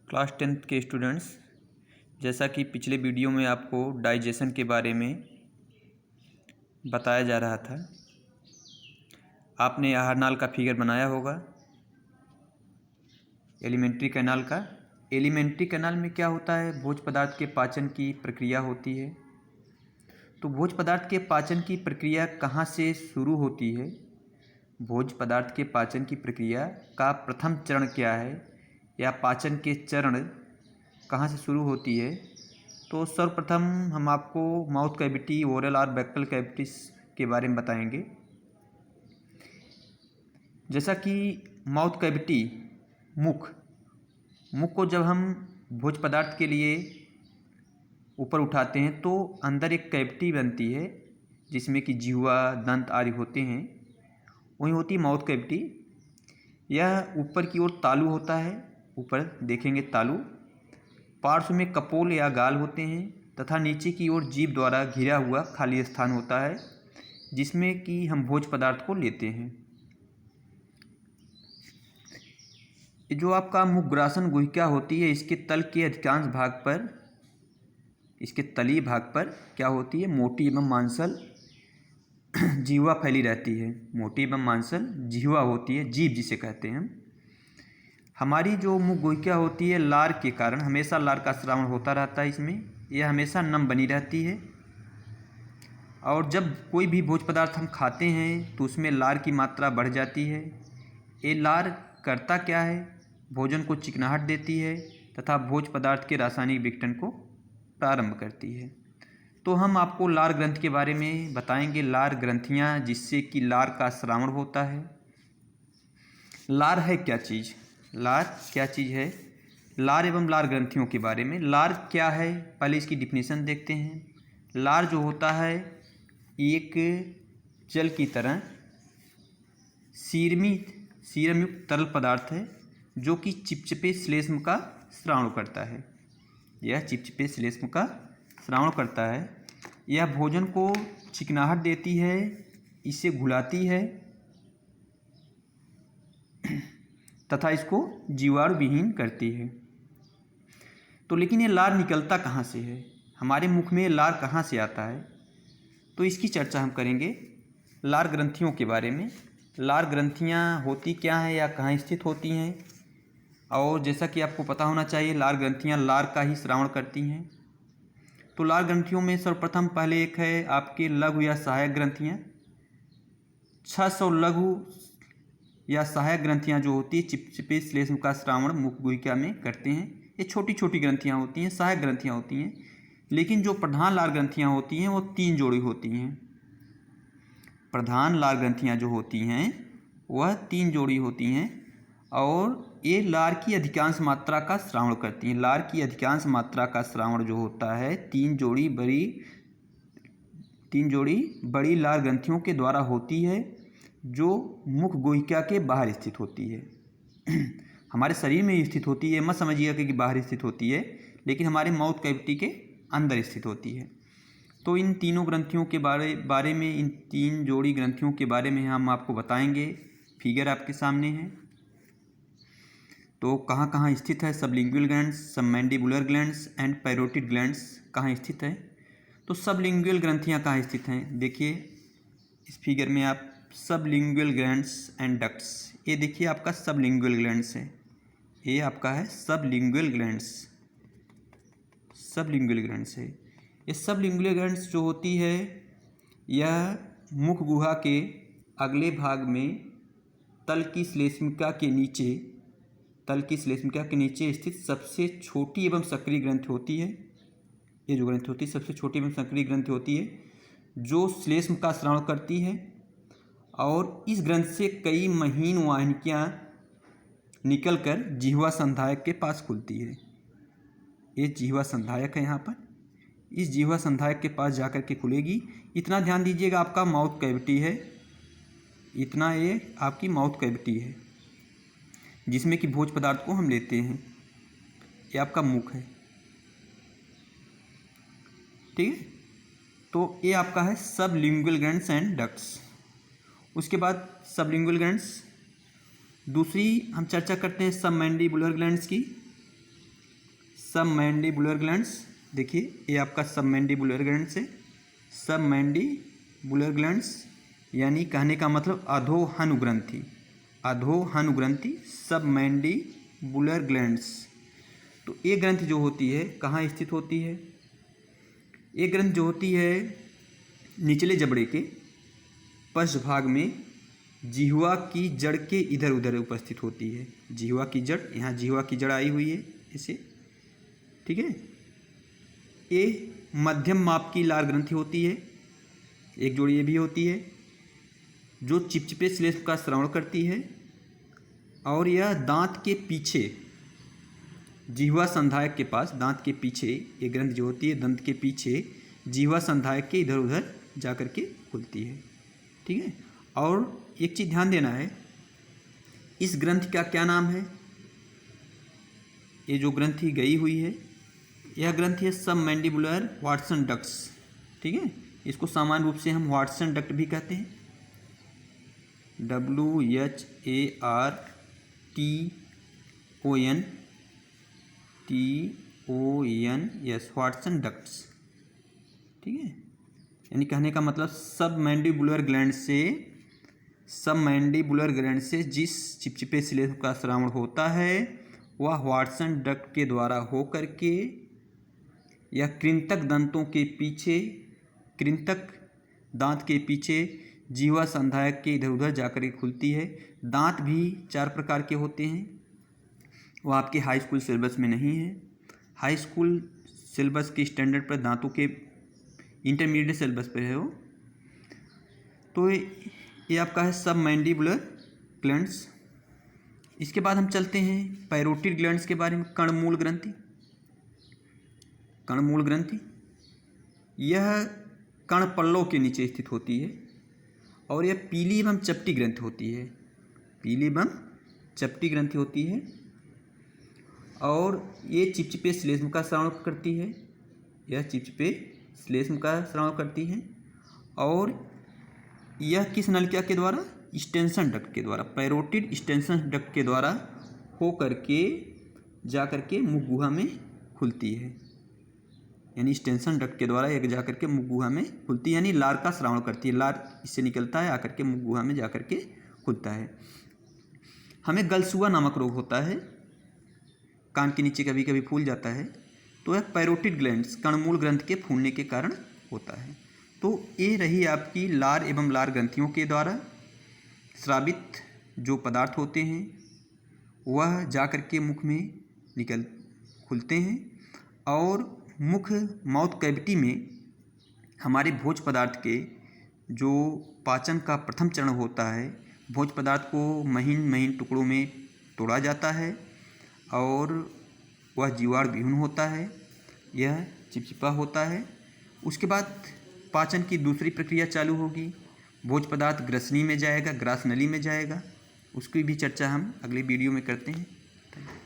Class 10th के students, जैसा कि पिछले वीडियो में आपको डाइजेशन के बारे में बताया जा रहा था, आपने आहार नाल का फिगर बनाया होगा। एलिमेंट्री कैनाल का। एलिमेंट्री कैनाल में क्या होता है? भोज्य पदार्थ के पाचन की प्रक्रिया होती है। तो भोज्य पदार्थ के पाचन की प्रक्रिया कहाँ से शुरू होती है? भोज्य पदार्थ के पाचन की प्रक्रिया का प्रथम चरण क्या है, या पाचन के चरण कहाँ से शुरू होती है? तो सर्वप्रथम हम आपको माउथ कैविटी, ओरल और बैक्टल कैविटीज के बारे में बताएंगे। जैसा कि माउथ कैविटी, मुख को जब हम भोज्य पदार्थ के लिए ऊपर उठाते हैं तो अंदर एक कैविटी बनती है जिसमें कि जिह्वा, दंत आदि होते हैं। वही होती है माउथ कैविटी। यह ऊपर की ओर तालू होता है, ऊपर देखेंगे तालू। पार्श्व में कपोल या गाल होते हैं तथा नीचे की ओर जीभ द्वारा घिरा हुआ खाली स्थान होता है जिसमें कि हम भोज्य पदार्थ को लेते हैं। जो आपका मुखग्रासन गुहिका होती है, इसके तल के अधिकांश भाग पर, इसके तली भाग पर क्या होती है? मोटी एवं मांसल जिह्वा फैली रहती है। मोटी एवं मांसल जिह्वा होती है, जीभ जिसे कहते हैं हम। हमारी जो मुख गुहिका होती है, लार के कारण हमेशा लार का स्रावन होता रहता है इसमें। यह हमेशा नम बनी रहती है और जब कोई भी भोज्य पदार्थ हम खाते हैं तो उसमें लार की मात्रा बढ़ जाती है। ये लार करता क्या है? भोजन को चिकनाहट देती है तथा भोज्य पदार्थ के रासायनिक विघटन को प्रारंभ करती है। तो हम आपको लार ग्रंथि के बारे में बताएंगे। लार ग्रंथियाँ जिससे कि लार का स्रावन होता है। लार है क्या चीज़? लार क्या चीज़ है? लार एवं लार ग्रंथियों के बारे में। लार क्या है, पहले इसकी डिफिनीशन देखते हैं। लार जो होता है एक जल की तरह सीरम युक्त तरल पदार्थ है जो कि चिपचिपे श्लेष्म का स्राव करता है। यह चिपचिपे श्लेष्म का स्राव करता है। यह भोजन को चिकनाहट देती है, इसे घुलाती है तथा इसको जीवाणु विहीन करती है। तो लेकिन ये लार निकलता कहाँ से है? हमारे मुख में लार कहाँ से आता है? तो इसकी चर्चा हम करेंगे लार ग्रंथियों के बारे में। लार ग्रंथियाँ होती क्या हैं या कहाँ स्थित होती हैं? और जैसा कि आपको पता होना चाहिए, लार ग्रंथियाँ लार का ही स्रावन करती हैं। तो लार ग्रंथियों में सर्वप्रथम पहले एक है आपके लघु या सहायक ग्रंथियाँ। 600 लघु या सहायक ग्रंथियाँ जो होती है चिपचिपे श्लेष्म का स्रावण मुख गुहिका में करते हैं। ये छोटी छोटी ग्रंथियाँ होती हैं, सहायक ग्रंथियाँ होती हैं। लेकिन जो प्रधान लार ग्रंथियाँ होती हैं वो 3 जोड़ी होती हैं। प्रधान लार ग्रंथियाँ जो होती हैं वह 3 जोड़ी होती हैं और ये लार की अधिकांश मात्रा का स्रावण करती हैं। लार की अधिकांश मात्रा का स्रावण जो होता है 3 जोड़ी बड़ी लार ग्रंथियों के द्वारा होती है जो मुख गुहिका के बाहर स्थित होती है। हमारे शरीर में स्थित होती है, मत समझिएगा कि बाहर स्थित होती है, लेकिन हमारे माउथ कैविटी के अंदर स्थित होती है। तो इन तीनों ग्रंथियों के बारे में, इन 3 जोड़ी ग्रंथियों के बारे में हम आपको बताएंगे। फिगर आपके सामने है। तो कहाँ कहाँ स्थित है? Sublingual glands, submandibular glands and parotid glands कहाँ स्थित है? तो सबलिंगुअल ग्रंथियाँ कहाँ स्थित हैं? देखिए इस फिगर में आप सबलिंगुअल ग्लैंड्स एंड डक्ट्स, ये देखिए आपका सबलिंगुअल ग्लैंड्स है। ये आपका है सबलिंगुअल ग्लैंड्स है। ये सबलिंगुअल ग्लैंड्स जो होती है यह मुख गुहा के अगले भाग में तल की श्लेष्मिका के नीचे स्थित सबसे छोटी एवं सक्रिय ग्रंथि होती है। ये जो ग्रंथि होती है सबसे छोटी एवं सक्रिय ग्रंथि होती है जो श्लेष्म का स्राव करती है और इस ग्रंथि से कई महीन वाहिनियाँ निकलकर जिह्वा संधायक के पास खुलती है। ये जिह्वा संधायक है, यहाँ पर इस जिह्वा संधायक के पास जाकर के खुलेगी। इतना ध्यान दीजिएगा, आपका माउथ कैविटी है, इतना ये आपकी माउथ कैविटी है जिसमें कि भोज्य पदार्थ को हम लेते हैं। ये आपका मुख है, ठीक है। तो ये आपका है सबलिंगुअल ग्लैंड्स एंड डक्ट्स। उसके बाद सबलिंगुअल ग्लैंड्स, दूसरी हम चर्चा करते हैं सबमैंडिबुलर ग्लैंड्स की। सबमैंडिबुलर ग्लैंड्स, देखिए ये आपका सबमैंडिबुलर ग्लैंड्स है। सबमैंडिबुलर ग्लैंड्स यानी कहने का मतलब अधोहनु ग्रंथि, अधोहनु ग्रंथि सबमैंडिबुलर ग्लैंड्स। तो ये ग्रंथि जो होती है कहाँ स्थित होती है? ये ग्रंथि जो होती है निचले जबड़े के पश्च भाग में जिह्वा की जड़ के इधर उधर उपस्थित होती है। जिह्वा की जड़, यहाँ जिह्वा की जड़ आई हुई है इसे, ठीक है। ये मध्यम माप की लार ग्रंथि होती है, एक जोड़ी ये भी होती है जो चिपचिपे श्लेष्म का श्रवण करती है, और यह दांत के पीछे जिह्वा संधायक के पास, दांत के पीछे ये ग्रंथि जो होती है दंत के पीछे जिह्वा संधायक के इधर उधर जा कर के खुलती है, ठीक है। और एक चीज़ ध्यान देना है, इस ग्रंथि का क्या नाम है? ये जो ग्रंथि गई हुई है यह ग्रंथि है सबमैंडिबुलर वाटसन डक्ट्स, ठीक है। इसको सामान्य रूप से हम वाटसन डक्ट भी कहते हैं, WHARTON वाटसन डक्ट्स, ठीक है। यानी कहने का मतलब सबमैंडिबुलर ग्लैंड से जिस चिपचिपे श्लेष्म का श्रावण होता है वह वाटसन डक्ट के द्वारा हो करके या कृंतक दांतों के पीछे, कृंतक दांत के पीछे जिह्वा संधायक के इधर उधर जाकर के खुलती है। दांत भी 4 प्रकार के होते हैं, वो आपके हाई स्कूल सिलेबस में नहीं है। हाई स्कूल सिलेबस के स्टैंडर्ड पर दांतों के इंटरमीडिएट सिलेबस पर है वो। तो ये आपका है सबमैंडिबुलर ग्लैंड्स। इसके बाद हम चलते हैं पैरोटिड ग्लैंड्स के बारे में। कर्णमूल ग्रंथि, कर्णमूल ग्रंथि यह कर्णपल्लव के नीचे स्थित होती है और यह पीली एवं चपटी ग्रंथि होती है, पीली एवं चपटी ग्रंथि होती है, और ये चिपचिपे श्लेष्म का श्रवण करती है, यह चिपचिपे श्लेष्म का श्रवण करती है। और यह किस नलिका के द्वारा? स्टेंसन डक्ट के द्वारा, पैरोटिड स्टेंसन डक्ट के द्वारा हो करके जा करके मुख गुहा में खुलती है। यानी स्टेंसन डक्ट के द्वारा एक जा करके मुख गुहा में खुलती है, यानी लार का श्रावण करती है। लार इससे निकलता है आकर के मुख गुहा में जा करके खुलता है। हमें गलसुआ नामक रोग होता है, कान के नीचे कभी कभी फूल जाता है, तो यह पैरोटिड ग्लैंड्स कर्णमूल ग्रंथि के फूलने के कारण होता है। तो ये रही आपकी लार एवं लार ग्रंथियों के द्वारा स्रावित जो पदार्थ होते हैं वह जा कर के मुख में खुलते हैं, और मुख माउथ कैविटी में हमारे भोज पदार्थ के जो पाचन का प्रथम चरण होता है, भोज पदार्थ को महीन महीन टुकड़ों में तोड़ा जाता है और वह जीवाणु विहीन होता है, यह चिपचिपा होता है। उसके बाद पाचन की दूसरी प्रक्रिया चालू होगी, भोज पदार्थ ग्रसनी में जाएगा, ग्रास नली में जाएगा। उसकी भी चर्चा हम अगले वीडियो में करते हैं।